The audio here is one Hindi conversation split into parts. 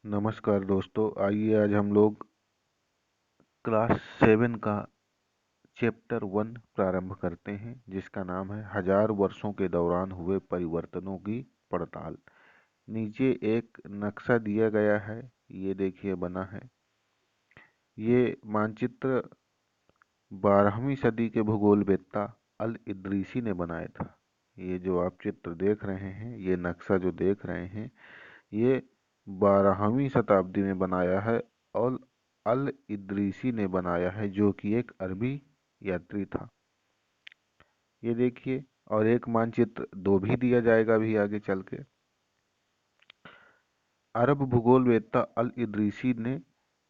नमस्कार दोस्तों, आइए आज हम लोग क्लास 7 का चैप्टर 1 प्रारंभ करते हैं, जिसका नाम है हजार वर्षों के दौरान हुए परिवर्तनों की पड़ताल। नीचे एक नक्शा दिया गया है, ये देखिए बना है। ये मानचित्र 12वीं सदी के भूगोलवेत्ता अल इदरीसी ने बनाया था। ये जो आप चित्र देख रहे हैं, ये नक्शा जो देख रहे हैं, ये 12वीं शताब्दी में बनाया है और अल इदरीसी ने बनाया है, जो कि एक अरबी यात्री था। ये देखिए, और एक मानचित्र 2 भी दिया जाएगा अभी आगे चल के। अरब भूगोलवेत्ता अल इदरीसी ने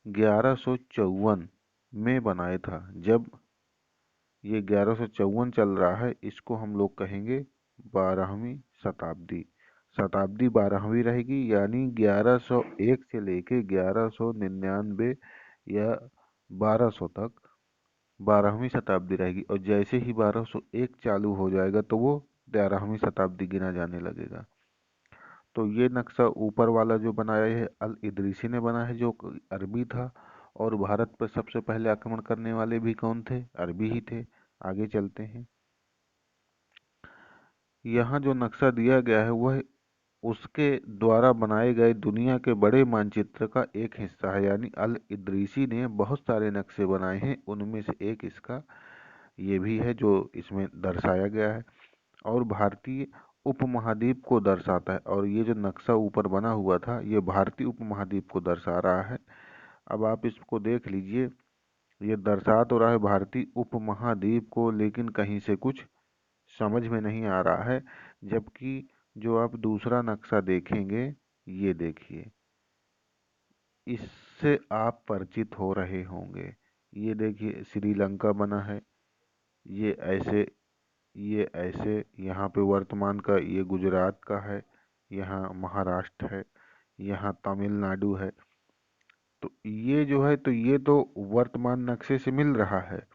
1154 में बनाया था। जब ये 1154 चल रहा है, इसको हम लोग कहेंगे 12वीं शताब्दी। शताब्दी 12वीं रहेगी, यानी 1101 से लेके 1199 या 1200 तक 12वीं शताब्दी रहेगी। और जैसे ही 1201 चालू हो जाएगा तो वो 13वीं शताब्दी गिना जाने लगेगा। तो ये नक्शा ऊपर वाला जो बनाया है अल इदरीसी ने बना है, जो अरबी था। और भारत पर सबसे पहले आक्रमण करने वाले भी कौन थे? अरबी ही थे। आगे चलते हैं। यहाँ जो नक्शा दिया गया है वह उसके द्वारा बनाए गए दुनिया के बड़े मानचित्र का एक हिस्सा है। यानी अल इदरीसी ने बहुत सारे नक्शे बनाए हैं, उनमें से एक इसका ये भी है जो इसमें दर्शाया गया है। और भारतीय उपमहाद्वीप को दर्शाता है। और ये जो नक्शा ऊपर बना हुआ था, ये भारतीय उपमहाद्वीप को दर्शा रहा है। अब आप इसको देख लीजिए, ये दर्शा तो रहा है भारतीय उपमहाद्वीप को, लेकिन कहीं से कुछ समझ में नहीं आ रहा है। जबकि जो आप दूसरा नक्शा देखेंगे, ये देखिए, इससे आप परिचित हो रहे होंगे। ये देखिए, श्रीलंका बना है। ये ऐसे, ये ऐसे, यहाँ पे वर्तमान का ये गुजरात का है, यहाँ महाराष्ट्र है, यहाँ तमिलनाडु है। तो ये जो है, तो ये तो वर्तमान नक्शे से मिल रहा है।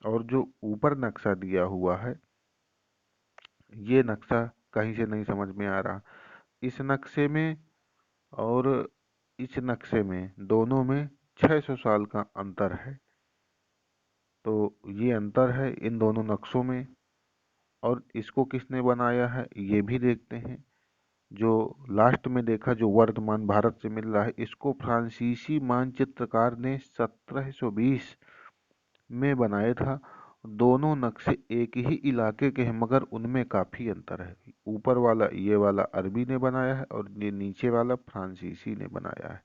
और जो ऊपर नक्शा दिया हुआ है, ये नक्शा कहीं से नहीं समझ में आ रहा। इस नक्शे में और इस नक्शे में, दोनों में 600 साल का अंतर है। तो ये अंतर है इन दोनों नक्शों में। और इसको किसने बनाया है, ये भी देखते हैं। जो लास्ट में देखा, जो वर्तमान भारत से मिल रहा है, इसको फ्रांसीसी मानचित्रकार ने 1720 में बनाया था। दोनों नक्शे एक ही इलाके के हैं, मगर उनमें काफी अंतर है। ऊपर वाला, ये वाला अरबी ने बनाया है, और ये नीचे वाला फ्रांसीसी ने बनाया है।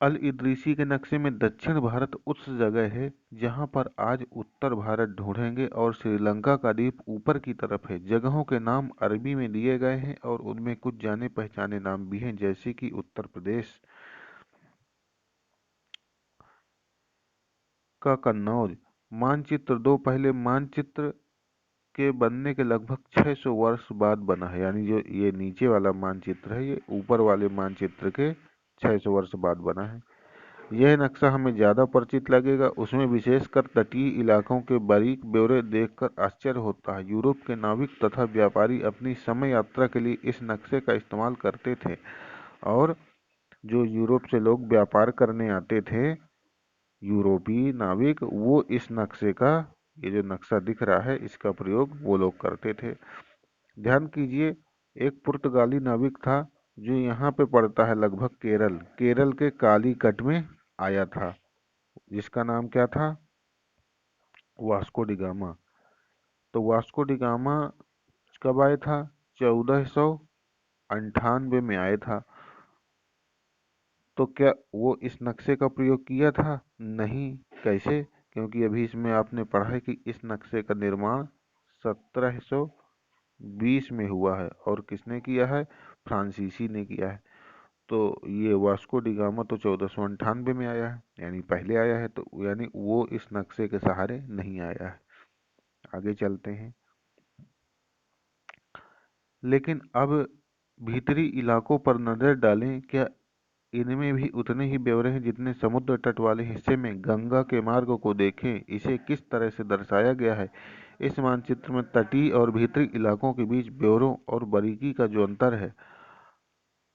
अल इदरीसी के नक्शे में दक्षिण भारत उस जगह है जहां पर आज उत्तर भारत ढूंढेंगे, और श्रीलंका का द्वीप ऊपर की तरफ है। जगहों के नाम अरबी में दिए गए हैं, और उनमें कुछ जाने पहचाने नाम भी हैं, जैसे कि उत्तर प्रदेश का कन्नौज। मानचित्र 2 पहले मानचित्र के बनने के लगभग 600 वर्ष बाद बना है। यानी जो ये नीचे वाला मानचित्र है, ये ऊपर वाले मानचित्र के 600 वर्ष बाद बना है। यह नक्शा हमें ज़्यादा परिचित लगेगा, उसमें विशेषकर तटीय इलाकों के बारीक ब्यौरे देखकर आश्चर्य होता है। यूरोप के नाविक तथा व्यापारी अपनी समय यात्रा के लिए इस नक्शे का इस्तेमाल करते थे। और जो यूरोप से लोग व्यापार करने आते थे, यूरोपीय नाविक, वो इस नक्शे का, ये जो नक्शा दिख रहा है, इसका प्रयोग वो लोग करते थे। ध्यान कीजिए, एक पुर्तगाली नाविक था जो यहाँ पे पड़ता है लगभग केरल, केरल के कालीकट में आया था, जिसका नाम क्या था? Vasco D gamma. तो वास्को डी गामा कब आया था? 1498 में आया था। तो क्या वो इस नक्शे का प्रयोग किया था? नहीं। कैसे? क्योंकि अभी इसमें आपने पढ़ा है कि इस नक्शे का निर्माण 1720 में हुआ है। और किसने किया है? फ्रांसीसी ने किया है। तो ये वास्को डी गामा तो 1498 में आया है, यानी पहले आया है। तो यानी वो इस नक्शे के सहारे नहीं आया है। आगे चलते हैं। लेकिन अब भीतरी इलाकों पर नजर डालें, क्या इनमें भी उतने ही ब्यौरे हैं जितने समुद्र तट वाले हिस्से में? गंगा के मार्ग को देखें, इसे किस तरह से दर्शाया गया है। इस मानचित्र में तटीय और भीतरी इलाकों के बीच ब्यौरों और बारीकी का जो अंतर है,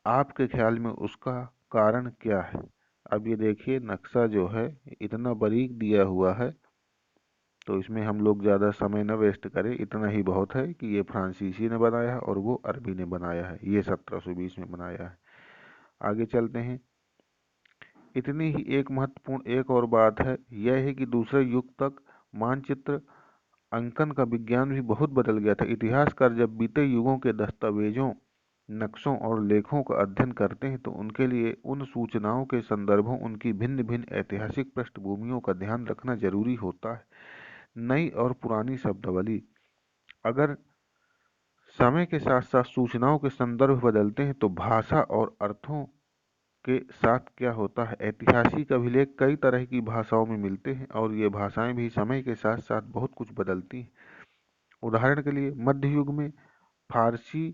आपके ख्याल में उसका कारण क्या है? अब ये देखिए नक्शा जो है इतना बारीक दिया हुआ है, तो इसमें हम लोग ज़्यादा समय न वेस्ट करें। इतना ही बहुत है कि ये फ्रांसीसी ने बनाया है और वो अरबी ने बनाया है, ये 1720 में बनाया है। आगे चलते हैं। इतनी ही एक महत्वपूर्ण एक और बात है, यह है कि दूसरे युग तक मानचित्र अंकन का विज्ञान भी बहुत बदल गया था। इतिहासकार जब बीते युगों के दस्तावेजों, नक्शों और लेखों का अध्ययन करते हैं तो उनके लिए उन सूचनाओं के संदर्भों, उनकी भिन्न भिन्न ऐतिहासिक पृष्ठभूमियों का ध्यान रखना जरूरी होता है। नई और पुरानी शब्दावली, अगर समय के साथ साथ सूचनाओं के संदर्भ बदलते हैं तो भाषा और अर्थों के साथ क्या होता है। ऐतिहासिक अभिलेख कई तरह की भाषाओं में मिलते हैं और ये भाषाएं भी समय के साथ साथ बहुत कुछ बदलती हैं। उदाहरण के लिए मध्य युग में फारसी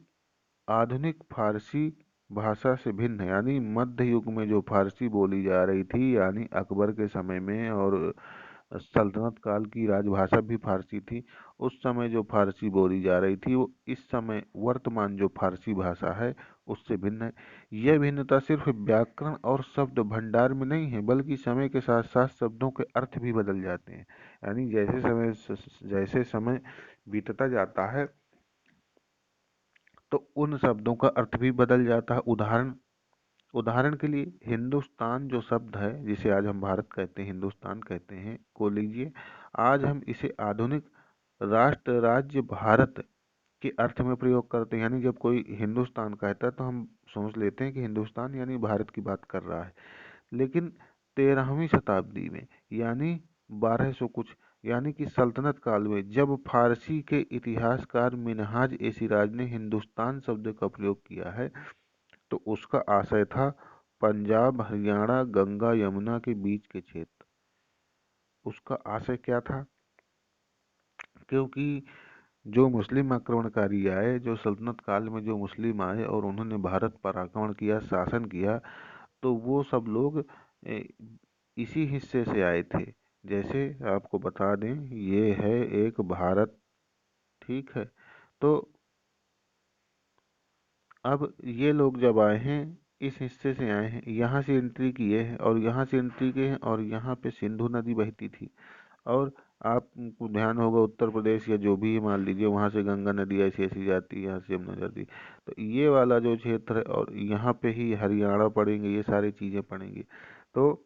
आधुनिक फारसी भाषा से भिन्न है। यानी मध्य युग में जो फारसी बोली जा रही थी, यानी अकबर के समय में और सल्तनत काल की राजभाषा भी फारसी थी, उस समय जो फारसी बोली जा रही थी वो इस समय वर्तमान जो फारसी भाषा है उससे भिन्न है। यह भिन्नता सिर्फ व्याकरण और शब्द भंडार में नहीं है, बल्कि समय के साथ साथ शब्दों के अर्थ भी बदल जाते हैं। यानी जैसे समय बीतता जाता है तो उन शब्दों का अर्थ भी बदल जाता है। उदाहरण के लिए हिंदुस्तान जो शब्द है, जिसे आज हम भारत कहते हैं, हिंदुस्तान कहते हैं, को लीजिए। आज हम इसे आधुनिक राष्ट्र राज्य भारत के अर्थ में प्रयोग करते हैं। यानी जब कोई हिंदुस्तान कहता है तो हम सोच लेते हैं कि हिंदुस्तान यानी भारत की बात कर रहा है। लेकिन 13वीं शताब्दी में, यानी 1200 कुछ, यानी कि सल्तनत काल में, जब फारसी के इतिहासकार मिनहाज ए सिराज ने हिंदुस्तान शब्द का प्रयोग किया है तो उसका आशय था पंजाब हरियाणा गंगा यमुना के बीच के क्षेत्र। उसका आशय क्या था? क्योंकि जो मुस्लिम आक्रमणकारी आए, जो सल्तनत काल में जो मुस्लिम आए और उन्होंने भारत पर आक्रमण किया, शासन किया, तो वो सब लोग इसी हिस्से से आए थे। जैसे आपको बता दें, ये है एक भारत, ठीक है। तो अब ये लोग जब आए हैं, इस हिस्से से आए हैं, यहाँ से एंट्री किए हैं और यहाँ से एंट्री किए हैं, और यहाँ पे सिंधु नदी बहती थी। और आपको ध्यान होगा उत्तर प्रदेश या जो भी मान लीजिए, वहाँ से गंगा नदी ऐसी ऐसी जाती है, यहाँ से यमुना जाती। तो ये वाला जो क्षेत्र है, और यहाँ पे ही हरियाणा पड़ेंगे, ये सारी चीज़ें पड़ेंगी। तो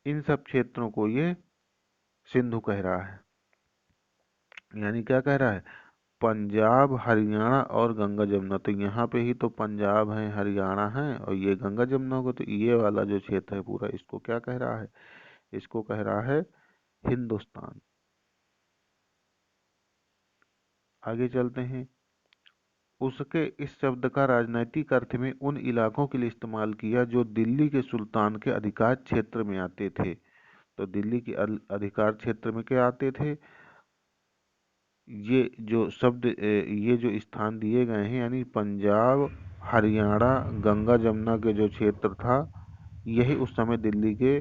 इन सब क्षेत्रों को ये सिंधु कह रहा है। यानी क्या कह रहा है? पंजाब हरियाणा और गंगा जमुना। तो यहाँ पे ही तो पंजाब है, हरियाणा है, और ये गंगा जमुना होगा। तो ये वाला जो क्षेत्र है पूरा, इसको क्या कह रहा है? इसको कह रहा है हिंदुस्तान। आगे चलते हैं। उसके इस शब्द का राजनैतिक अर्थ में उन इलाकों के लिए इस्तेमाल किया जो दिल्ली के सुल्तान के अधिकार क्षेत्र में आते थे। तो दिल्ली के अधिकार क्षेत्र में क्या आते थे? ये जो शब्द, ये जो स्थान दिए गए हैं, यानी पंजाब हरियाणा गंगा जमुना के जो क्षेत्र था, यही उस समय दिल्ली के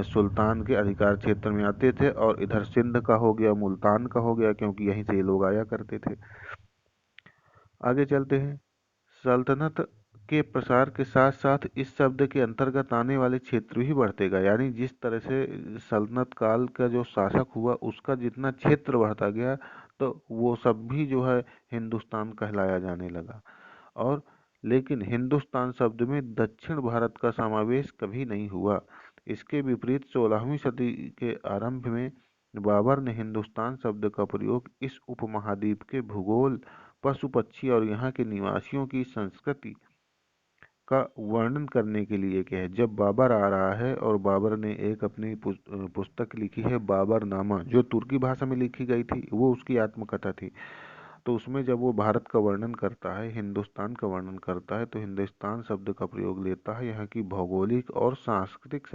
सुल्तान के अधिकार क्षेत्र में आते थे। और इधर सिंध का हो गया, मुल्तान का हो गया, क्योंकि यहीं से ये लोग आया करते थे। आगे चलते हैं। सल्तनत के प्रसार के साथ साथ इस शब्द के अंतर्गत आने वाले क्षेत्र भी बढ़ते गए। यानी जिस तरह से सल्तनत काल का जो शासक हुआ, उसका जितना क्षेत्र बढ़ता गया, तो वो सब भी जो है हिंदुस्तान कहलाया जाने लगा। और लेकिन हिंदुस्तान शब्द में दक्षिण भारत का समावेश कभी नहीं हुआ। इसके विपरीत 16वीं सदी के आरंभ में बाबर ने हिंदुस्तान शब्द का प्रयोग इस उपमहाद्वीप के भूगोल, पशु पक्षी और यहाँ के निवासियों की संस्कृति का वर्णन करने के लिए किया है। जब बाबर आ रहा है, और बाबर ने एक अपनी पुस्तक लिखी है बाबरनामा, जो तुर्की भाषा में लिखी गई थी, वो उसकी आत्मकथा थी। तो उसमें जब वो भारत का वर्णन करता है, हिंदुस्तान का वर्णन करता है, तो हिंदुस्तान शब्द का प्रयोग लेता है। यहाँ की भौगोलिक और सांस्कृतिक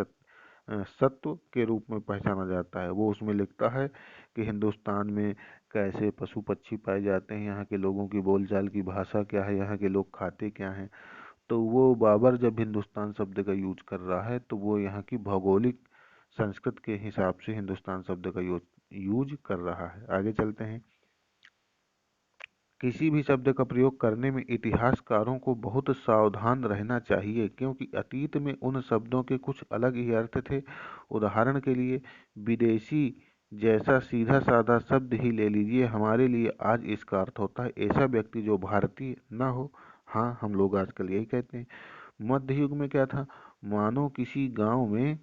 सत्व के रूप में पहचाना जाता है। वो उसमें लिखता है कि हिंदुस्तान में कैसे पशु पक्षी पाए जाते हैं, यहाँ के लोगों की बोलचाल की भाषा क्या है, यहाँ के लोग खाते क्या हैं। तो वो बाबर जब हिंदुस्तान शब्द का यूज कर रहा है, तो वो यहाँ की भौगोलिक संस्कृति के हिसाब से हिंदुस्तान शब्द का यूज कर रहा है। आगे चलते हैं। किसी भी शब्द का प्रयोग करने में इतिहासकारों को बहुत सावधान रहना चाहिए, क्योंकि अतीत में उन शब्दों के कुछ अलग ही अर्थ थे। उदाहरण के लिए, विदेशी जैसा सीधा साधा शब्द ही ले लीजिए, हमारे लिए आज इसका अर्थ होता है ऐसा व्यक्ति जो भारतीय न हो। हाँ, हम लोग आजकल यही कहते हैं। मध्य युग में क्या था? मानो किसी गांव में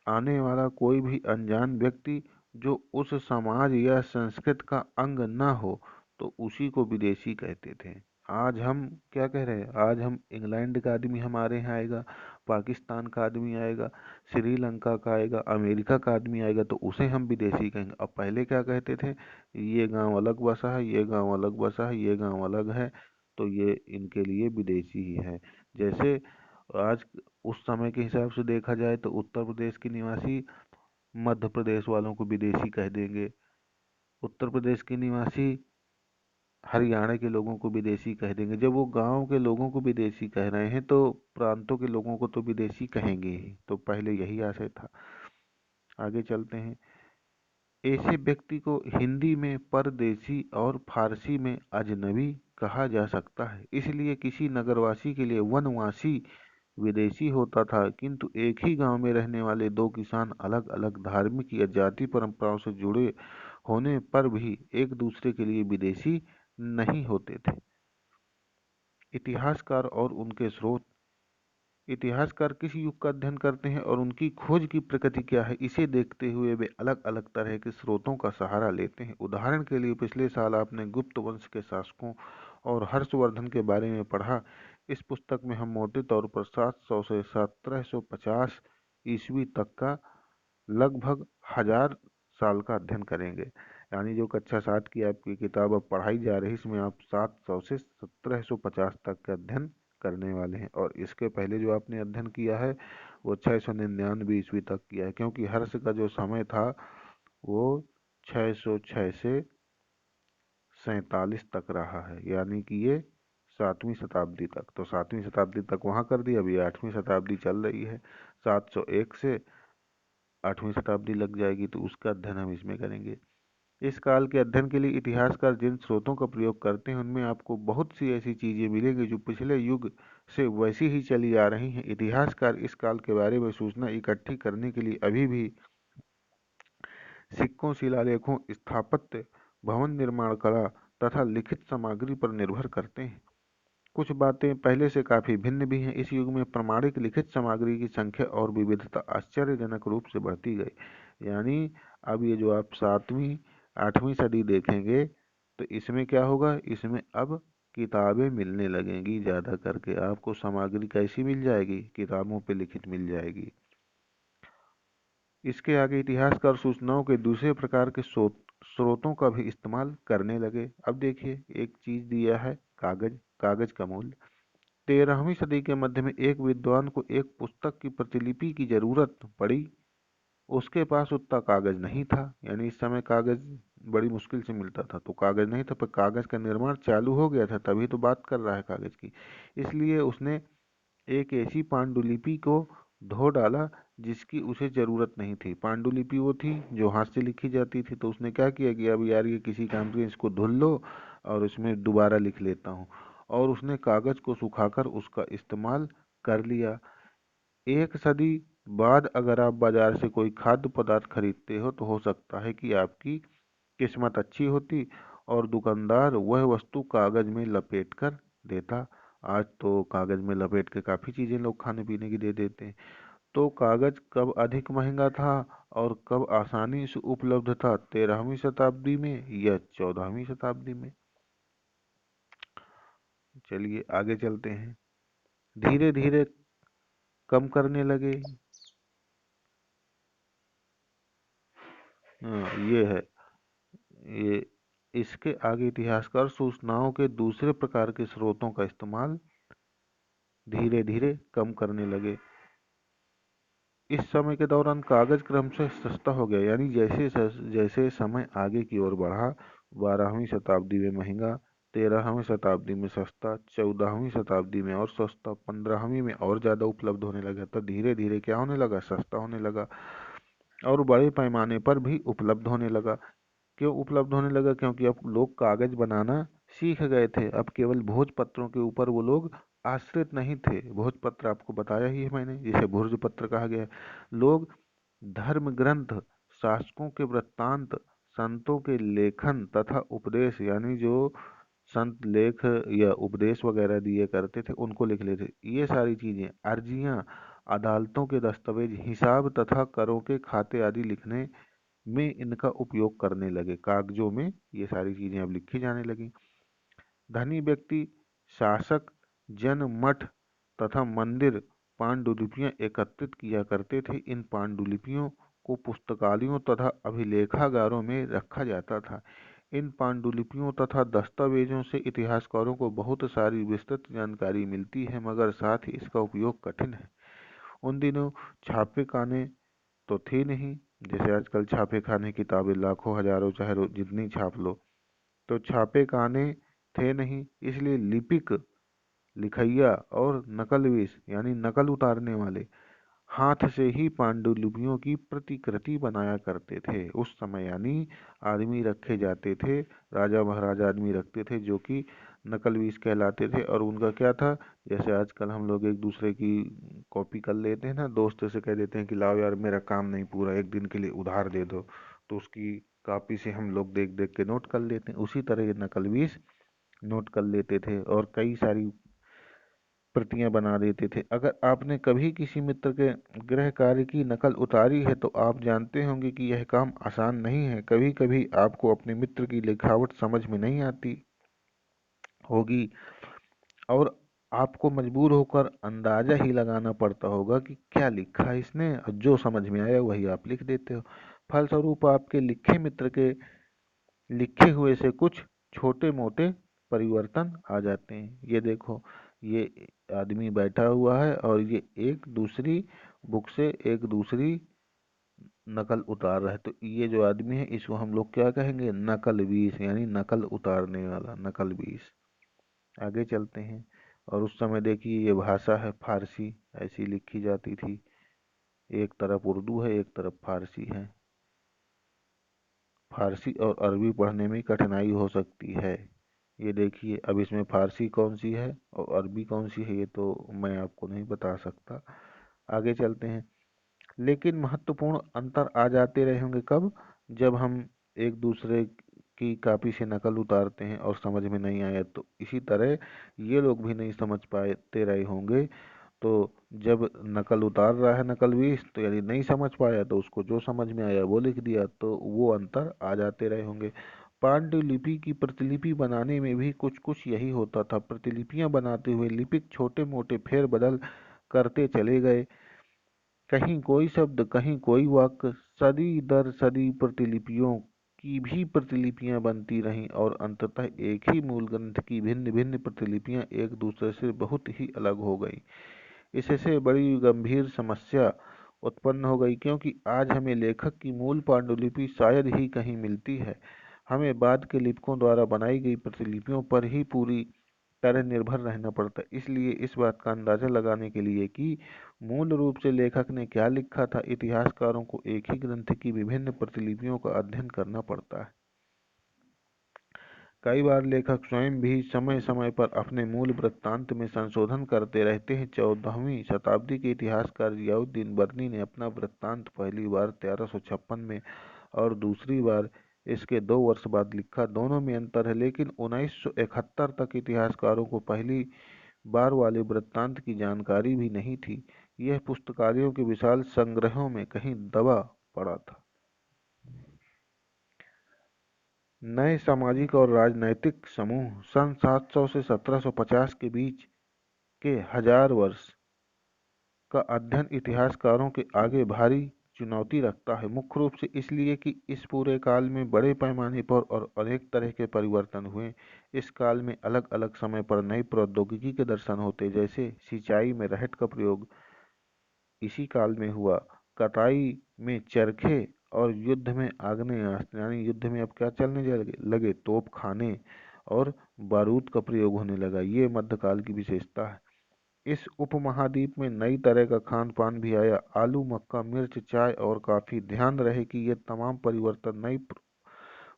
आने वाला कोई भी अनजान व्यक्ति जो उस समाज या संस्कृति का अंग न हो, तो उसी को विदेशी कहते थे। आज हम क्या कह रहे हैं? आज हम इंग्लैंड का आदमी हमारे यहाँ आएगा, पाकिस्तान का आदमी आएगा, श्रीलंका का आएगा, अमेरिका का आदमी आएगा, तो उसे हम विदेशी कहेंगे। अब पहले क्या कहते थे? ये गांव अलग बसा है, ये गांव अलग बसा है, ये गांव अलग है, तो ये इनके लिए विदेशी ही है। जैसे आज उस समय के हिसाब से देखा जाए तो उत्तर प्रदेश के निवासी मध्य प्रदेश वालों को विदेशी कह देंगे, उत्तर प्रदेश के निवासी हरियाणा के लोगों को विदेशी कह देंगे। जब वो गांव के लोगों को विदेशी कह रहे हैं तो प्रांतों के लोगों को तो विदेशी कहेंगे ही। तो पहले यही आशय था। आगे चलते हैं। ऐसे व्यक्ति को हिंदी में परदेशी और फारसी में अजनबी कहा जा सकता है। इसलिए किसी नगरवासी के लिए वनवासी विदेशी होता था, किंतु एक ही गांव में रहने वाले दो किसान अलग अलग धार्मिक या जाति परंपराओं से जुड़े होने पर भी एक दूसरे के लिए विदेशी नहीं होते थे। इतिहासकार और उनके स्रोत। इतिहासकार किस युग का अध्ययन करते हैं और उनकी खोज की प्रकृति क्या है, इसे देखते हुए वे अलग अलग तरह के स्रोतों का सहारा लेते हैं। उदाहरण के लिए, पिछले साल आपने गुप्त वंश के शासकों और हर्षवर्धन के बारे में पढ़ा। इस पुस्तक में हम मोटे तौर पर 700 से 1750 ईस्वी तक का लगभग 1000 साल का अध्ययन करेंगे। यानी जो कक्षा 7 की आपकी किताब अब पढ़ाई जा रही है, इसमें आप 700 से 1750 तक का अध्ययन करने वाले हैं। और इसके पहले जो आपने अध्ययन किया है वो 699 ईस्वी तक किया है, क्योंकि हर्ष का जो समय था वो 606 से 47 तक रहा है, यानी कि ये 7वीं शताब्दी तक। तो 7वीं शताब्दी तक वहाँ कर दी, अभी 8वीं शताब्दी चल रही है, 701 से 8वीं शताब्दी लग जाएगी, तो उसका अध्ययन हम इसमें करेंगे। इस काल के अध्ययन के लिए इतिहासकार जिन स्रोतों का प्रयोग करते हैं उनमें आपको बहुत सी ऐसी चीजें मिलेंगी जो पिछले युग से वैसी ही चली आ रही हैं। इतिहासकार इस काल के बारे में सूचना इकट्ठी करने के लिए अभी भी सिक्कों, शिलालेखों, स्थापत्य, भवन निर्माण कला तथा लिखित सामग्री पर निर्भर करते हैं। कुछ बातें पहले से काफी भिन्न भी हैं। इस युग में प्रमाणिक लिखित सामग्री की संख्या और विविधता आश्चर्यजनक रूप से बढ़ती गई। यानी अब ये जो आप 7वीं 8वीं सदी देखेंगे तो इसमें क्या होगा? इसमें अब किताबें मिलने लगेंगी, ज्यादा करके आपको सामग्री कैसी मिल जाएगी? किताबों पे लिखित मिल जाएगी। इसके आगे इतिहासकार सूचनाओं के दूसरे प्रकार के स्रोतों का भी इस्तेमाल करने लगे। अब देखिए, एक चीज दिया है, कागज। कागज का मूल्य। 13वीं सदी के मध्य में एक विद्वान को एक पुस्तक की प्रतिलिपि की जरूरत पड़ी। उसके पास उतना कागज नहीं था, यानी इस समय कागज बड़ी मुश्किल से मिलता था, तो कागज नहीं था, पर कागज का निर्माण चालू हो गया था, तभी तो बात कर रहा है कागज की। इसलिए उसने एक ऐसी पांडुलिपि को धो डाला जिसकी उसे जरूरत नहीं थी। पांडुलिपि वो थी जो हाथ से लिखी जाती थी, तो उसने क्या किया कि अब यार ये किसी काम की, इसको धुल लो और इसमें दोबारा लिख लेता हूँ। और उसने कागज को सुखाकर उसका इस्तेमाल कर लिया। एक सदी बाद अगर आप बाजार से कोई खाद्य पदार्थ खरीदते हो तो हो सकता है कि आपकी किस्मत अच्छी होती और दुकानदार वह वस्तु कागज में लपेट कर देता। आज तो कागज में लपेट के काफी चीजें लोग खाने पीने की दे देते हैं। तो कागज कब अधिक महंगा था और कब आसानी से उपलब्ध था? 13वीं शताब्दी में या 14वीं शताब्दी में? चलिए आगे चलते हैं। धीरे धीरे कम करने लगे। ये है, ये इसके आगे इतिहासकार सूचनाओं के दूसरे प्रकार के स्रोतों का इस्तेमाल धीरे धीरे कम करने लगे। इस समय के दौरान कागज क्रमशः सस्ता हो गया, यानी जैसे जैसे समय आगे की ओर बढ़ा, 12वीं शताब्दी में महंगा, 13वीं शताब्दी में सस्ता, 14वीं शताब्दी में और सस्ता, 15वीं में और ज्यादा उपलब्ध होने लगा। तो धीरे धीरे क्या होने लगा? सस्ता होने लगा और बड़े पैमाने पर भी उपलब्ध होने लगा। क्यों उपलब्ध होने लगा? क्योंकि अब लोग कागज बनाना सीख गए थे। अब केवल भोजपत्रों के ऊपर वो लोग आश्रित नहीं थे। भोजपत्र आपको बताया ही है मैंने, जिसे भोज पत्र कहा गया है। लोग धर्म ग्रंथ, शासकों के वृत्तांत, संतों के लेखन तथा उपदेश, यानी जो संत लेख या उपदेश वगैरह दिए करते थे उनको लिख लेते। ये सारी चीजें, अर्जियां, अदालतों के दस्तावेज, हिसाब तथा करों के खाते आदि लिखने में इनका उपयोग करने लगे। कागजों में ये सारी चीजें अब लिखी जाने लगी। धनी व्यक्ति, शासक, जन, मठ तथा मंदिर पांडुलिपियां एकत्रित किया करते थे। इन पांडुलिपियों को पुस्तकालयों तथा अभिलेखागारों में रखा जाता था। इन पांडुलिपियों तथा दस्तावेजों से इतिहासकारों को बहुत सारी विस्तृत जानकारी मिलती है, मगर साथ ही इसका उपयोग कठिन है। उन दिनों छापे खाने तो थे नहीं, जैसे आजकल छापे खाने किताबें लाखों हजारों चाहे जितनी छाप लो। तो छापे खाने थे नहीं, इसलिए लिपिक, लिखैया और नकलविश यानी नकल उतारने वाले हाथ से ही पांडुलिपियों की प्रतिकृति बनाया करते थे। उस समय यानी आदमी रखे जाते थे, राजा महाराजा आदमी रखते थे जो कि नकलवीस कहलाते थे। और उनका क्या था, जैसे आजकल हम लोग एक दूसरे की कॉपी कर लेते हैं ना, दोस्त से कह देते हैं कि लाओ यार मेरा काम नहीं पूरा, एक दिन के लिए उधार दे दो, तो उसकी कॉपी से हम लोग देख देख के नोट कर लेते हैं। उसी तरह ये नकलवीस नोट कर लेते थे और कई सारी प्रतियां बना देते थे। अगर आपने कभी किसी मित्र के गृह कार्य की नकल उतारी है तो आप जानते होंगे कि यह काम आसान नहीं है। कभी कभी आपको अपने मित्र की लिखावट समझ में नहीं आती होगी और आपको मजबूर होकर अंदाजा ही लगाना पड़ता होगा कि क्या लिखा है इसने, और जो समझ में आया वही आप लिख देते हो। फलस्वरूप आपके लिखे मित्र के लिखे हुए से कुछ छोटे मोटे परिवर्तन आ जाते हैं। ये देखो, ये आदमी बैठा हुआ है और ये एक दूसरी बुक से एक दूसरी नकल उतार रहा है, तो ये जो आदमी है इसको हम लोग क्या कहेंगे? नकलवीस, यानी नकल उतारने वाला, नकलवीस। आगे चलते हैं। और उस समय देखिए ये भाषा है फारसी, ऐसी लिखी जाती थी। एक तरफ उर्दू है, एक तरफ फारसी है। फारसी और अरबी पढ़ने में कठिनाई हो सकती है। ये देखिए, अब इसमें फारसी कौन सी है और अरबी कौन सी है ये तो मैं आपको नहीं बता सकता। आगे चलते हैं। लेकिन महत्वपूर्ण अंतर आ जाते रहे होंगे कब? जब हम एक दूसरे की कॉपी से नकल उतारते हैं और समझ में नहीं आया, तो इसी तरह ये लोग भी नहीं समझ पाते रहे होंगे। तो जब नकल उतार रहा है नकलवीस, तो यानी नहीं समझ पाया तो उसको जो समझ में आया वो लिख दिया, तो वो अंतर आ जाते रहे होंगे। पांडुलिपि की प्रतिलिपि बनाने में भी कुछ कुछ यही होता था। प्रतिलिपियां बनाते हुए लिपिक छोटे मोटे फेर बदल करते चले गए। कहीं कोई शब्द, कहीं कोई वाक्य, सदी दर सदी प्रतिलिपियों की भी प्रतिलिपियां बनती रहीं और अंततः एक ही मूल ग्रंथ की भिन्न भिन्न प्रतिलिपियां एक दूसरे से बहुत ही अलग हो गई। इससे बड़ी गंभीर समस्या उत्पन्न हो गई, क्योंकि आज हमें लेखक की मूल पांडुलिपि शायद ही कहीं मिलती है। हमें बाद के लेखकों द्वारा बनाई गई प्रतिलिपियों पर ही पूरी तरह निर्भर रहना पड़ता है। इसलिए इस बात का अंदाजा लगाने के लिए कि मूल रूप से लेखक ने क्या लिखा था, इतिहासकारों को एक ही ग्रंथ की विभिन्न प्रतिलिपियों का अध्ययन करना पड़ता है। कई बार लेखक स्वयं भी समय समय पर अपने मूल वृत्तांत में संशोधन करते रहते हैं। 14वीं शताब्दी के इतिहासकार जियाउद्दीन बर्नी ने अपना वृत्तांत पहली बार 1356 में और दूसरी बार इसके 2 वर्ष बाद लिखा। दोनों में अंतर है, लेकिन 1971 तक इतिहासकारों को पहली बार वाले वृत्तांत की जानकारी भी नहीं थी। यह पुस्तकालयों के विशाल संग्रहों में कहीं दबा पड़ा था। नए सामाजिक और राजनैतिक समूह सन 700 से 1750 के बीच के 1000 वर्ष का अध्ययन इतिहासकारों के आगे भारी चुनौती रखता है। मुख्य रूप से इसलिए कि इस पूरे काल में बड़े पैमाने पर और अनेक तरह के परिवर्तन हुए। इस काल में अलग अलग समय पर नई प्रौद्योगिकी के दर्शन होते, जैसे सिंचाई में रहट का प्रयोग इसी काल में हुआ, कटाई में चरखे और युद्ध में आग्नेयास्त्र, यानी युद्ध में अब क्या चलने लगे तोप खाने और बारूद का प्रयोग होने लगा। ये मध्यकाल की विशेषता है। इस उपमहाद्वीप में नई तरह का खान पान भी आया, आलू, मक्का, मिर्च, चाय और कॉफी। ध्यान रहे कि ये तमाम परिवर्तन नई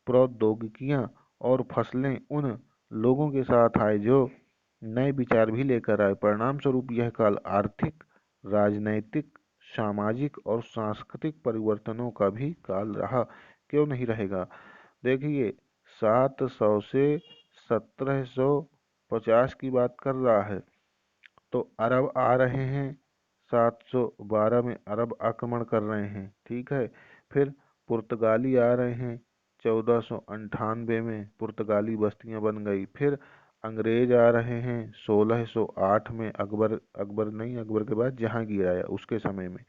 प्रौद्योगिकियां और फसलें उन लोगों के साथ आए जो नए विचार भी लेकर आए। परिणाम स्वरूप यह काल आर्थिक, राजनैतिक, सामाजिक और सांस्कृतिक परिवर्तनों का भी काल रहा। क्यों नहीं रहेगा? देखिए, 700 से 1750 की बात कर रहा है, तो अरब आ रहे हैं। 712 में अरब आक्रमण कर रहे हैं, ठीक है। फिर पुर्तगाली आ रहे हैं, 1498 में पुर्तगाली बस्तियां बन गई। फिर अंग्रेज आ रहे हैं 1608 में, अकबर अकबर नहीं, अकबर के बाद जहांगीर आया उसके समय में।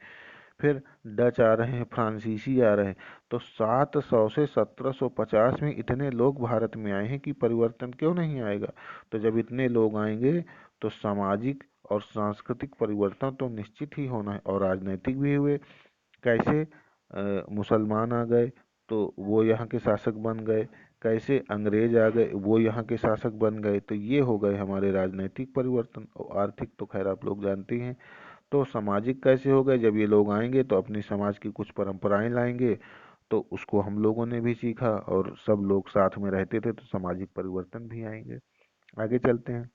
फिर डच आ रहे हैं, फ्रांसीसी आ रहे हैं। तो 700 से 1750 में इतने लोग भारत में आए हैं कि परिवर्तन क्यों नहीं आएगा? तो जब इतने लोग आएंगे तो सामाजिक और सांस्कृतिक परिवर्तन तो निश्चित ही होना है, और राजनीतिक भी हुए। कैसे? मुसलमान आ गए तो वो यहाँ के शासक बन गए। कैसे? अंग्रेज आ गए, वो यहाँ के शासक बन गए। तो ये हो गए हमारे राजनीतिक परिवर्तन। और आर्थिक तो खैर आप लोग जानते ही हैं। तो सामाजिक कैसे हो गए? जब ये लोग आएंगे तो अपनी समाज की कुछ परंपराएं लाएंगे, तो उसको हम लोगों ने भी सीखा और सब लोग साथ में रहते थे, तो सामाजिक परिवर्तन भी आएंगे। आगे चलते हैं।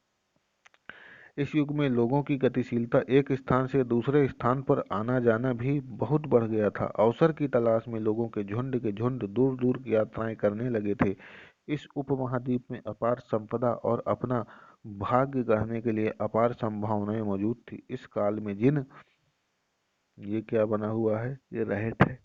इस युग में लोगों की गतिशीलता, एक स्थान से दूसरे स्थान पर आना जाना भी बहुत बढ़ गया था। अवसर की तलाश में लोगों के झुंड दूर दूर की यात्राएं करने लगे थे। इस उपमहाद्वीप में अपार संपदा और अपना भाग्य गढ़ने के लिए अपार संभावनाएं मौजूद थी। इस काल में ये क्या बना हुआ है? ये रहट है।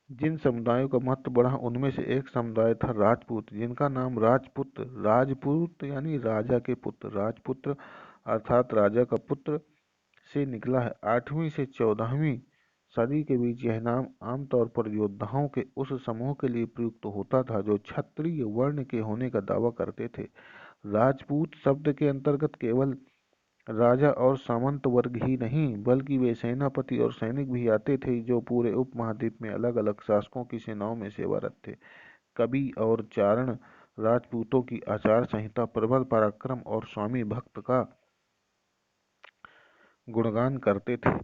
जिन समुदायों का महत्व बढ़ा उनमें से एक समुदाय था राजपूत, जिनका नाम राजपूत यानी राजा के पुत्र, राजपुत्र अर्थात राजा का पुत्र से निकला है। 8वीं से 14वीं सदी के बीच यह नाम आमतौर पर योद्धाओं के उस समूह के लिए प्रयुक्त होता था जो क्षत्रिय वर्ण के होने का दावा करते थे। राजपूत शब्द के अंतर्गत केवल राजा और सामंत वर्ग ही नहीं, बल्कि वे सेनापति और सैनिक भी आते थे जो पूरे उपमहाद्वीप में अलग अलग शासकों की सेनाओं में सेवारत थे। कवि और चारण राजपूतों की आचार संहिता, प्रबल पराक्रम और स्वामी भक्त का गुणगान करते थे।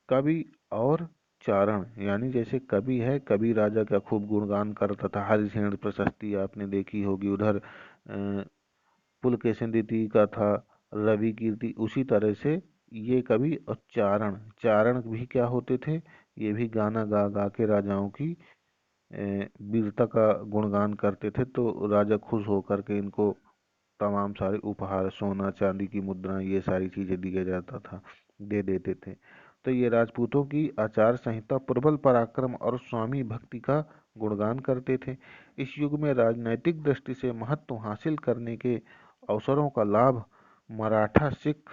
कवि और चारण यानी जैसे कवि है, कवि राजा का खूब गुणगान करता था। हरिश्चंद्र प्रशस्ति आपने देखी होगी। उधर पुलकेशिन द्वितीय का था रवि कीर्ति। उसी तरह से ये कवि और चारण चारण भी क्या होते थे? ये भी गाना गा गा के राजाओं की वीरता का गुणगान करते थे। तो राजा खुश होकर के इनको तमाम सारे उपहार, सोना चांदी की मुद्राएं, ये सारी चीजें दिया जाता था, दे देते थे। तो ये राजपूतों की आचार संहिता प्रबल पराक्रम और स्वामी भक्ति का गुणगान करते थे। इस युग में राजनैतिक दृष्टि से महत्व हासिल करने के अवसरों का लाभ मराठा, सिख,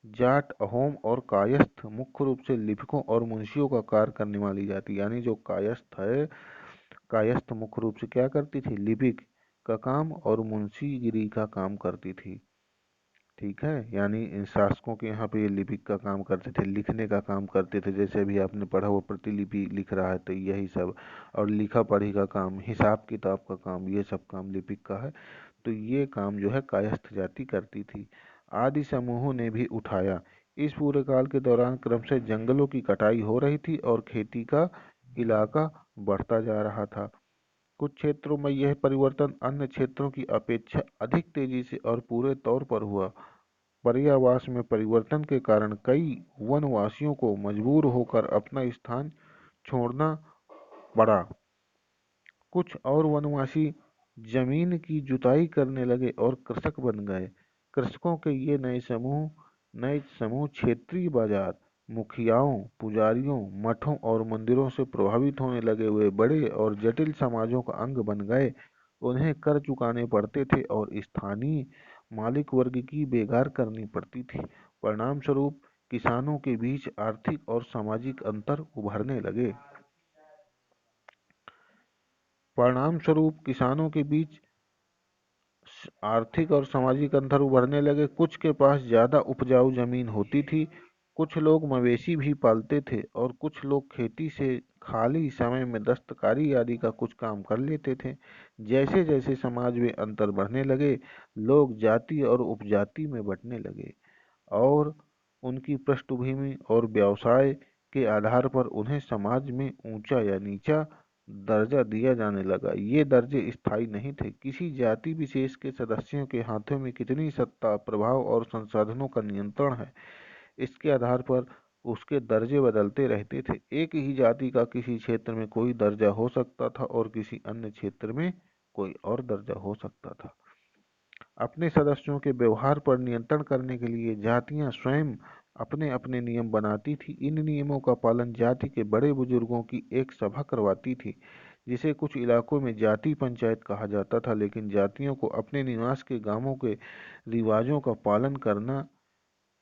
जाट, अहोम और कायस्थ, मुख्य रूप से लिपिकों और मुंशियों का कार्य करने वाली जाति, यानी जो कायस्थ है, कायस्थ मुख्य रूप से क्या करती थी? लिपिक का काम और मुंशीगिरी का काम करती थी। ठीक है, यानी इन शासकों के यहाँ पे ये लिपिक का काम करते थे, लिखने का काम करते थे। जैसे अभी आपने पढ़ा वो प्रतिलिपि लिख रहा है, तो यही सब। और लिखा पढ़ी का काम, हिसाब किताब का काम, ये सब काम लिपिक का है। तो ये काम जो है कायस्थ जाति करती थी। आदि समूहों ने भी उठाया। इस पूरे काल के दौरान क्रमशः जंगलों की कटाई हो रही थी और खेती का इलाका बढ़ता जा रहा था। कुछ क्षेत्रों में यह परिवर्तन अन्य क्षेत्रों की अपेक्षा अधिक तेजी से और पूरे तौर पर हुआ। पर्यावास में परिवर्तन के कारण कई वनवासियों को मजबूर होकर अपना स्थान छोड़ना पड़ा। कुछ और वनवासी जमीन की जुताई करने लगे और कृषक बन गए। कृषकों के ये नए समूह क्षेत्रीय बाजार, मुखियाओं, पुजारियों, मठों और मंदिरों से प्रभावित होने लगे। वे बड़े और जटिल समाजों का अंग बन गए। उन्हें कर चुकाने पड़ते थे और स्थानीय मालिक वर्ग की बेगार करनी पड़ती थी। परिणाम स्वरूप किसानों के बीच आर्थिक और सामाजिक अंतर उभरने लगे। परिणाम स्वरूप किसानों के बीच आर्थिक और सामाजिक अंतर उभरने लगे। कुछ के पास ज्यादा उपजाऊ जमीन होती थी, कुछ लोग मवेशी भी पालते थे और कुछ लोग खेती से खाली समय में दस्तकारी आदि का कुछ काम कर लेते थे। जैसे जैसे समाज में अंतर बढ़ने लगे, लोग जाति और उपजाति में बंटने लगे और उनकी पृष्ठभूमि और व्यवसाय के आधार पर उन्हें समाज में ऊंचा या नीचा दर्जा दिया जाने लगा। ये दर्जे स्थायी नहीं थे। किसी जाति विशेष के सदस्यों के हाथों में कितनी सत्ता, प्रभाव और संसाधनों का नियंत्रण है, इसके आधार पर उसके दर्जे बदलते रहते थे। एक ही जाति का किसी क्षेत्र में कोई दर्जा हो सकता था और किसी अन्य क्षेत्र में कोई और दर्जा हो सकता था। अपने सदस्यों के व्यवहार पर नियंत्रण करने के लिए जातियां स्वयं अपने अपने नियम बनाती थी। इन नियमों का पालन जाति के बड़े बुजुर्गों की एक सभा करवाती थी, जिसे कुछ इलाकों में जाति पंचायत कहा जाता था। लेकिन जातियों को अपने निवास के गांवों के रिवाजों का पालन करना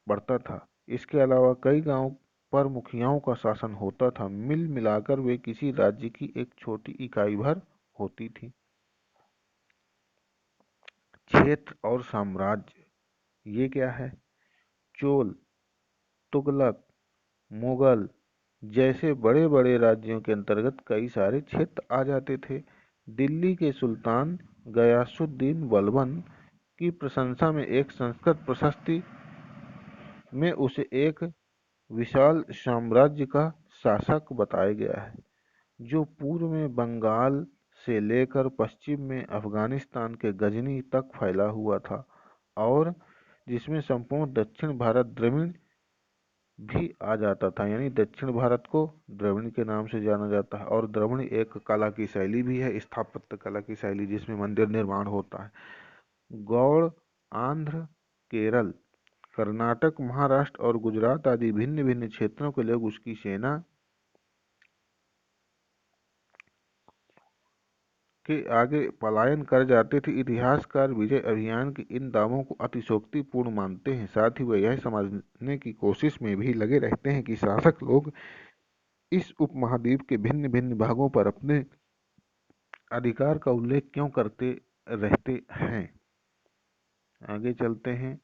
पड़ता था। इसके अलावा कई गांवों पर मुखियाओं का शासन होता था। मिल मिलाकर वे किसी राज्य की एक छोटी इकाई भर होती थी। क्षेत्र और साम्राज्य, ये क्या है? चोल, तुगलक, मुगल जैसे बड़े बड़े राज्यों के अंतर्गत कई सारे क्षेत्र आ जाते थे। दिल्ली के सुल्तान गयासुद्दीन बलबन की प्रशंसा में एक संस्कृत प्रशस्ति में उसे एक विशाल साम्राज्य का शासक बताया गया है, जो पूर्व में बंगाल से लेकर पश्चिम में अफगानिस्तान के गजनी तक फैला हुआ था और जिसमें संपूर्ण दक्षिण भारत द्रविड़ भी आ जाता था। यानी दक्षिण भारत को द्रविड़ के नाम से जाना जाता है और द्रविड़ एक कला की शैली भी है, स्थापत्य कला की शैली, जिसमें मंदिर निर्माण होता है। गौड़, आंध्र, केरल, कर्नाटक, महाराष्ट्र और गुजरात आदि भिन्न भिन्न क्षेत्रों के लोग उसकी सेना के आगे पलायन कर जाते थे। इतिहासकार विजय अभियान के इन दावों को अतिशयोक्तिपूर्ण मानते हैं। साथ ही वे यह समझने की कोशिश में भी लगे रहते हैं कि शासक लोग इस उपमहाद्वीप के भिन्न भिन्न भागों पर अपने अधिकार का उल्लेख क्यों करते रहते हैं। आगे चलते हैं।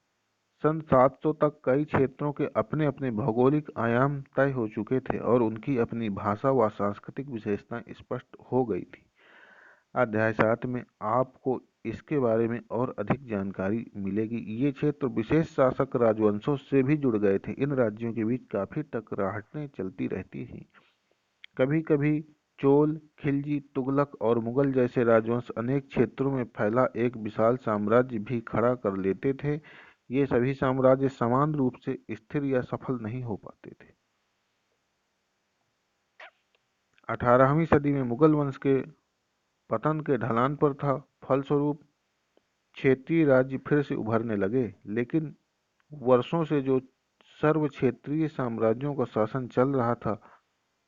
सन 700 तक कई क्षेत्रों के अपने अपने भौगोलिक आयाम तय हो चुके थे और उनकी अपनी भाषा व सांस्कृतिक विशेषताएं स्पष्ट हो गई थी। अध्याय 7 में आपको इसके बारे में और अधिक जानकारी मिलेगी। ये क्षेत्र विशेष शासक राजवंशों से भी जुड़ गए थे। इन राज्यों के बीच काफी टकराहटें चलती रहती थी। कभी कभी चोल, खिलजी, तुगलक और मुगल जैसे राजवंश अनेक क्षेत्रों में फैला एक विशाल साम्राज्य भी खड़ा कर लेते थे। ये सभी साम्राज्य समान रूप से स्थिर या सफल नहीं हो पाते थे। 18वीं सदी में मुगल वंश के पतन के ढलान पर था। फलस्वरूप क्षेत्रीय राज्य फिर से उभरने लगे, लेकिन वर्षों से जो सर्व क्षेत्रीय साम्राज्यों का शासन चल रहा था,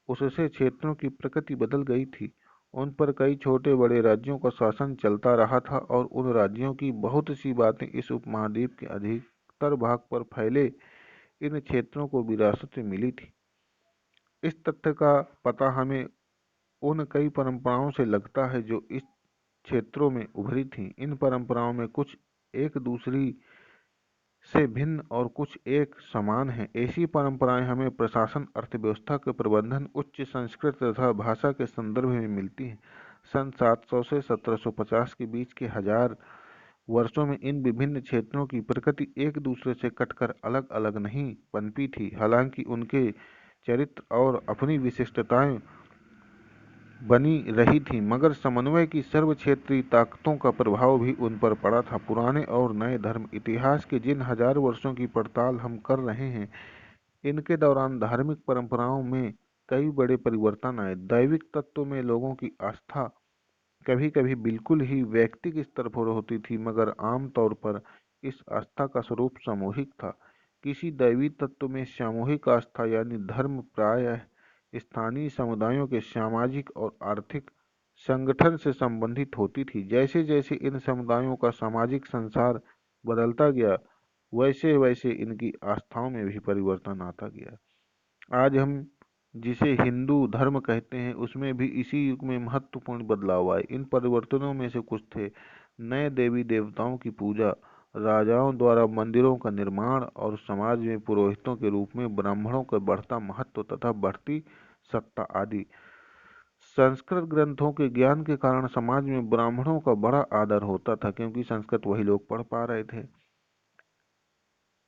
उससे क्षेत्रों की प्रकृति बदल गई थी। उन पर कई छोटे बड़े राज्यों का शासन चलता रहा था और उन राज्यों की बहुत सी बातें इस उपमहाद्वीप के अधिकतर भाग पर फैले इन क्षेत्रों को विरासत में मिली थी। इस तथ्य का पता हमें उन कई परंपराओं से लगता है जो इस क्षेत्रों में उभरी थीं। इन परंपराओं में कुछ एक दूसरी से भिन्न और कुछ एक समान हैं। ऐसी परंपराएं हमें प्रशासन, अर्थव्यवस्था के प्रबंधन, उच्च संस्कृति तथा भाषा के संदर्भ में मिलती हैं। सन 700 से 1750 के बीच के 1000 वर्षों में इन विभिन्न क्षेत्रों की प्रकृति एक दूसरे से कटकर अलग अलग नहीं पनपी थी। हालांकि उनके चरित्र और अपनी विशिष्टताएं बनी रही थी, मगर समन्वय की सर्व क्षेत्रीय ताकतों का प्रभाव भी उन पर पड़ा था। पुराने और नए धर्म इतिहास के जिन 1000 वर्षों की पड़ताल हम कर रहे हैं, इनके दौरान धार्मिक परंपराओं में कई बड़े परिवर्तन आए। दैविक तत्वों में लोगों की आस्था कभी कभी बिल्कुल ही व्यक्तिगत स्तर पर होती थी, मगर आम तौर पर इस आस्था का स्वरूप सामूहिक था। किसी दैवी तत्व में सामूहिक आस्था यानी धर्म प्रायः स्थानीय समुदायों के सामाजिक और आर्थिक संगठन से संबंधित होती थी। जैसे जैसे इन समुदायों का सामाजिक संसार बदलता गया, वैसे वैसे इनकी आस्थाओं में भी परिवर्तन आता गया। आज हम जिसे हिंदू धर्म कहते हैं, उसमें भी इसी युग में महत्वपूर्ण बदलाव आए। इन परिवर्तनों में से कुछ थे: नए देवी देवताओं की पूजा, राजाओं द्वारा मंदिरों का निर्माण और समाज में पुरोहितों के रूप में ब्राह्मणों का बढ़ता महत्व तथा बढ़ती सत्ता आदि। संस्कृत ग्रंथों के ज्ञान के कारण समाज में ब्राह्मणों का बड़ा आदर होता था, क्योंकि संस्कृत वही लोग पढ़ पा रहे थे।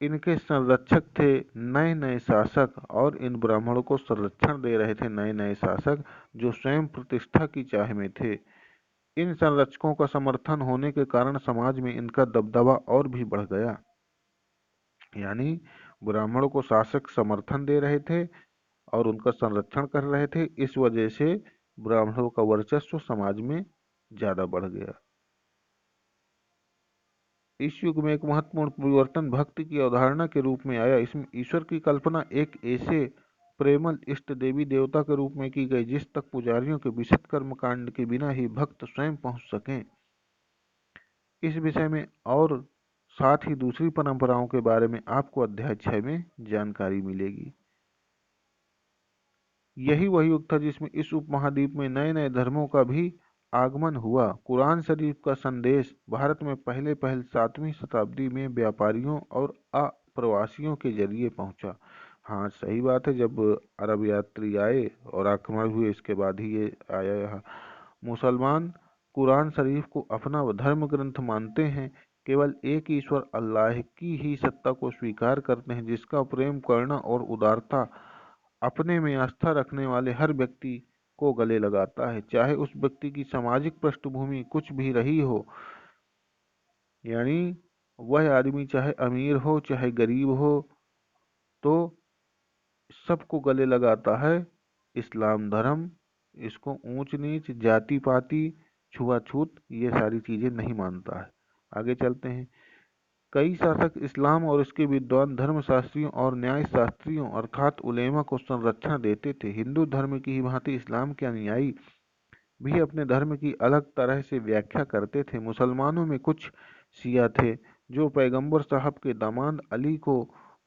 इनके संरक्षक थे नए नए शासक, और इन ब्राह्मणों को संरक्षण दे रहे थे नए नए शासक, जो स्वयं प्रतिष्ठा की चाह में थे। इन संरक्षकों का समर्थन होने के कारण समाज में इनका दबदबा और भी बढ़ गया। यानी ब्राह्मणों को शासक समर्थन दे रहे थे और उनका संरक्षण कर रहे थे, इस वजह से ब्राह्मणों का वर्चस्व समाज में ज्यादा बढ़ गया। इस युग में एक महत्वपूर्ण परिवर्तन भक्ति की अवधारणा के रूप में आया। इसमें ईश्वर की कल्पना एक ऐसे प्रेमल इष्ट देवी देवता के रूप में की गई जिस तक पुजारियों के विशद कर्म कांड के बिना ही भक्त स्वयं पहुंच सकें। इस विषय में और साथ ही दूसरी परंपराओं के बारे में आपको अध्याय 6 में जानकारी मिलेगी। यही वह युग था जिसमें इस उपमहाद्वीप में नए नए धर्मों का भी आगमन हुआ। कुरान शरीफ का संदेश भारत में पहले 7वीं शताब्दी में व्यापारियों और अप्रवासियों के जरिए पहुंचा। हाँ, सही बात है, जब अरब यात्री आए और आक्रमण हुए, इसके बाद ही ये आया यहाँ। मुसलमान कुरान शरीफ को अपना धर्म ग्रंथ मानते हैं, केवल एक ईश्वर अल्लाह की ही सत्ता को स्वीकार करते हैं, जिसका प्रेम, करुणा और उदारता अपने में आस्था रखने वाले हर व्यक्ति को गले लगाता है, चाहे उस व्यक्ति की सामाजिक पृष्ठभूमि कुछ भी रही हो। यानी वह आदमी चाहे अमीर हो चाहे गरीब हो, तो सबको गले लगाता है। इस्लाम धर्म इसको ऊंच नीच, जाति पाति, छुआछूत ये सारी चीजें नहीं मानता है। आगे चलते हैं। कई शासक इस्लाम और इसके विद्वान धर्मशास्त्रियों और न्याय शास्त्रियों अर्थात उलेमा को संरक्षण देते थे। हिंदू धर्म की ही भांति इस्लाम के अनुयायी भी अपने धर्म की अलग तरह से व्याख्या करते थे। मुसलमानों में कुछ शिया थे जो पैगंबर साहब के दामाद अली को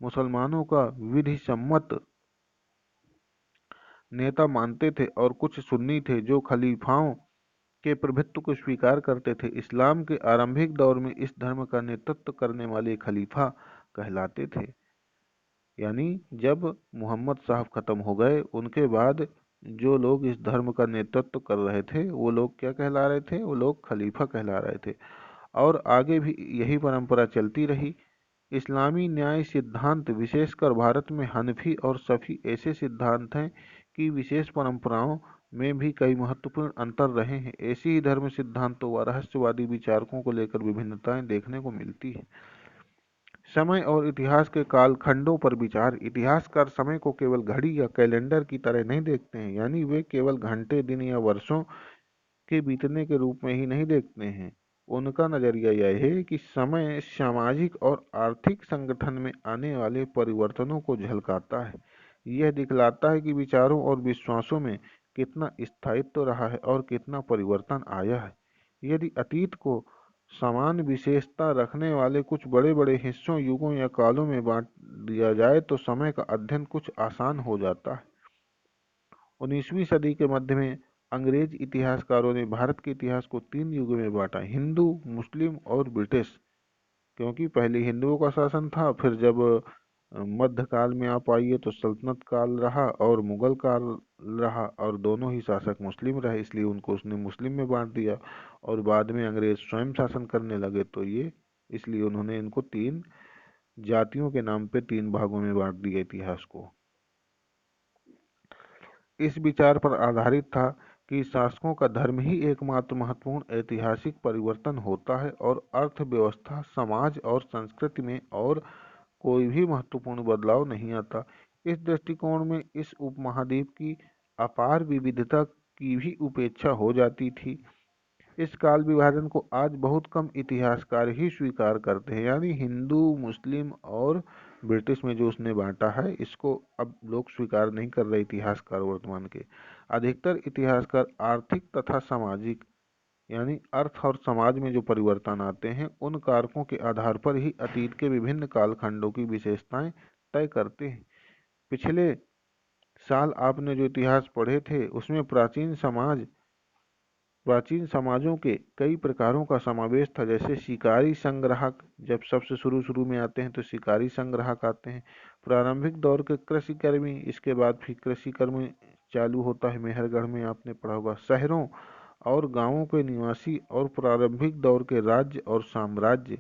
मुसलमानों का विधि सम्मत नेता मानते थे, और कुछ सुन्नी थे जो खलीफाओं के प्रभुत्व को स्वीकार करते थे। इस्लाम के आरंभिक दौर में इस धर्म का नेतृत्व करने वाले खलीफा कहलाते थे। यानी जब मोहम्मद साहब खत्म हो गए, उनके बाद जो लोग इस धर्म का नेतृत्व कर रहे थे वो लोग क्या कहला रहे थे? वो लोग खलीफा कहला रहे थे। और आगे भी यही परंपरा चलती रही। इस्लामी न्याय सिद्धांत विशेषकर भारत में हनफी और शफी ऐसे सिद्धांत हैं कि विशेष परंपराओं में भी कई महत्वपूर्ण अंतर रहे हैं। ऐसे ही धर्म सिद्धांतों व रहस्यवादी विचारकों को लेकर विभिन्नताएं देखने को मिलती है। समय और इतिहास के कालखंडों पर विचार। इतिहासकार समय को केवल घड़ी या कैलेंडर की तरह नहीं देखते हैं, यानी वे केवल घंटे, दिन या वर्षों के बीतने के रूप में ही नहीं देखते हैं। उनका नजरिया यह है कि समय सामाजिक और आर्थिक संगठन में आने वाले परिवर्तनों को झलकाता है। यह दिखलाता है कि विचारों और विश्वासों में कितना स्थायित्व रहा है और कितना परिवर्तन आया है। यदि अतीत को समान विशेषता रखने वाले कुछ बड़े बड़े हिस्सों, युगों या कालों में बांट दिया जाए तो समय का अध्ययन कुछ आसान हो जाता है। 19वीं सदी के मध्य में अंग्रेज इतिहासकारों ने भारत के इतिहास को 3 युगों में बांटा: हिंदू, मुस्लिम और ब्रिटिश। क्योंकि पहले हिंदुओं का शासन था, फिर जब मध्यकाल में आप आइए तो सल्तनत काल रहा और मुगल काल रहा, और दोनों ही शासक मुस्लिम रहे, इसलिए उनको उसने मुस्लिम में बांट दिया। और बाद में अंग्रेज स्वयं शासन करने लगे, तो ये इसलिए उन्होंने इनको 3 जातियों के नाम पे 3 भागों में बांट दिया इतिहास को। इस विचार पर आधारित था कि शासकों का धर्म ही एकमात्र महत्वपूर्ण ऐतिहासिक परिवर्तन होता है और अर्थव्यवस्था, समाज और संस्कृति में और कोई भी महत्वपूर्ण बदलाव नहीं आता। इस दृष्टिकोण में इस उपमहाद्वीप की अपार विविधता की भी उपेक्षा हो जाती थी। इस काल विभाजन को आज बहुत कम इतिहासकार ही स्वीकार करते हैं। यानी हिंदू, मुस्लिम और ब्रिटिश में जो उसने बांटा है, इसको अब लोग स्वीकार नहीं कर रहे इतिहासकार वर्तमान के। अधिकतर इतिहासकार आर्थिक तथा सामाजिक, यानी अर्थ और समाज में जो परिवर्तन आते हैं, उन कारकों के आधार पर ही अतीत के विभिन्न कालखंडों की विशेषताएं तय करते हैं। पिछले साल आपने जो इतिहास पढ़े थे, उसमें प्राचीन समाज प्राचीन समाजों के कई प्रकारों का समावेश था, जैसे शिकारी संग्राहक। जब सबसे शुरू शुरू में आते हैं तो शिकारी संग्राहक आते हैं। प्रारंभिक दौर के कृषि कर्मी, इसके बाद फिर कृषि कर्म चालू होता है। मेहरगढ़ में आपने पढ़ा होगा। शहरों और गांवों के निवासी और प्रारंभिक दौर के राज्य और साम्राज्य।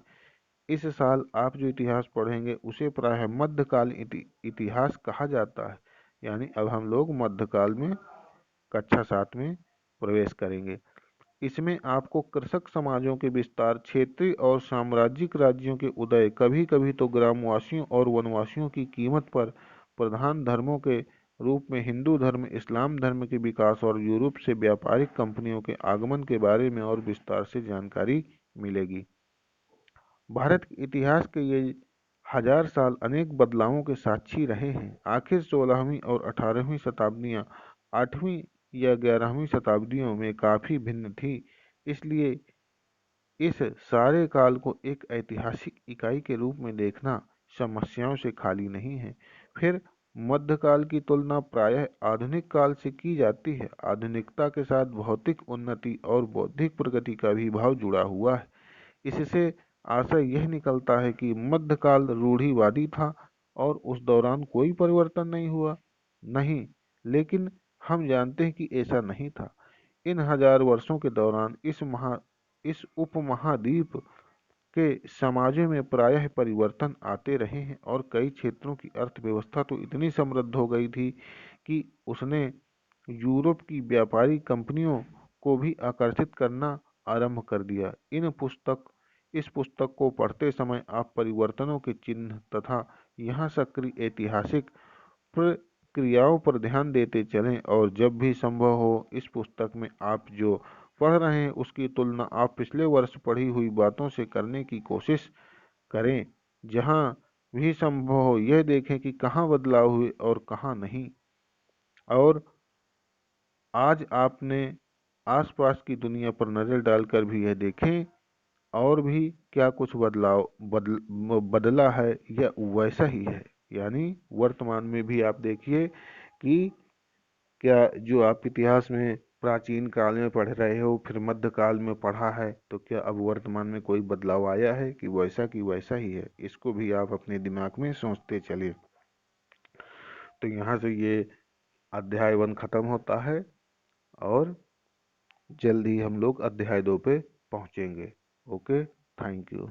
इस साल आप जो इतिहास पढ़ेंगे उसे प्रायः मध्यकाल इतिहास कहा जाता है। यानी अब हम लोग मध्यकाल में कक्षा 7 में प्रवेश करेंगे। इसमें आपको कृषक समाजों के विस्तार, क्षेत्रीय और साम्राज्यिक राज्यों के उदय, कभी कभी तो ग्रामवासियों और वनवासियों की कीमत पर प्रधान धर्मों के रूप में हिंदू धर्म, इस्लाम धर्म के विकास और यूरोप से व्यापारिक कंपनियों के आगमन के बारे में और विस्तार से जानकारी मिलेगी। भारत के इतिहास के ये हजार साल अनेक बदलावों के साक्षी रहे हैं। आखिर 16वीं और 18वीं शताब्दियां 8वीं या 11वीं शताब्दियों में काफी भिन्न थी। इसलिए इस सारे काल को एक ऐतिहासिक इकाई के रूप में देखना समस्याओं से खाली नहीं है। फिर मध्यकाल की तुलना प्रायः आधुनिक काल से की जाती है। आधुनिकता के साथ भौतिक उन्नति और बौद्धिक प्रगति का भी भाव जुड़ा हुआ है। इससे आशय यह निकलता है कि मध्यकाल रूढ़िवादी था और उस दौरान कोई परिवर्तन नहीं हुआ। नहीं, लेकिन हम जानते हैं कि ऐसा नहीं था। इन हजार वर्षों के दौरान इस उपमहाद्वीप के समाजों में प्रायः परिवर्तन आते रहे हैं और कई क्षेत्रों की अर्थव्यवस्था तो इतनी समृद्ध हो गई थी कि उसने यूरोप की व्यापारिक कंपनियों को भी आकर्षित करना आरंभ कर दिया। इस पुस्तक को पढ़ते समय आप परिवर्तनों के चिन्ह तथा यहाँ सक्रिय ऐतिहासिक प्रक्रियाओं पर ध्यान देते चलें, और जब भी संभव हो इस पुस्तक में आप जो पढ़ रहे हैं उसकी तुलना आप पिछले वर्ष पढ़ी हुई बातों से करने की कोशिश करें। जहाँ भी संभव हो यह देखें कि कहाँ बदलाव हुए और कहाँ नहीं। और आज आपने आसपास की दुनिया पर नज़र डालकर भी यह देखें और भी क्या कुछ बदला है या वैसा ही है। यानी वर्तमान में भी आप देखिए कि क्या जो आप इतिहास में प्राचीन काल में पढ़ रहे हो फिर मध्यकाल में पढ़ा है, तो क्या अब वर्तमान में कोई बदलाव आया है कि वैसा ही है। इसको भी आप अपने दिमाग में सोचते चलिए। तो यहाँ से ये अध्याय 1 खत्म होता है और जल्द ही हम लोग अध्याय 2 पे पहुँचेंगे। Okay, thank you.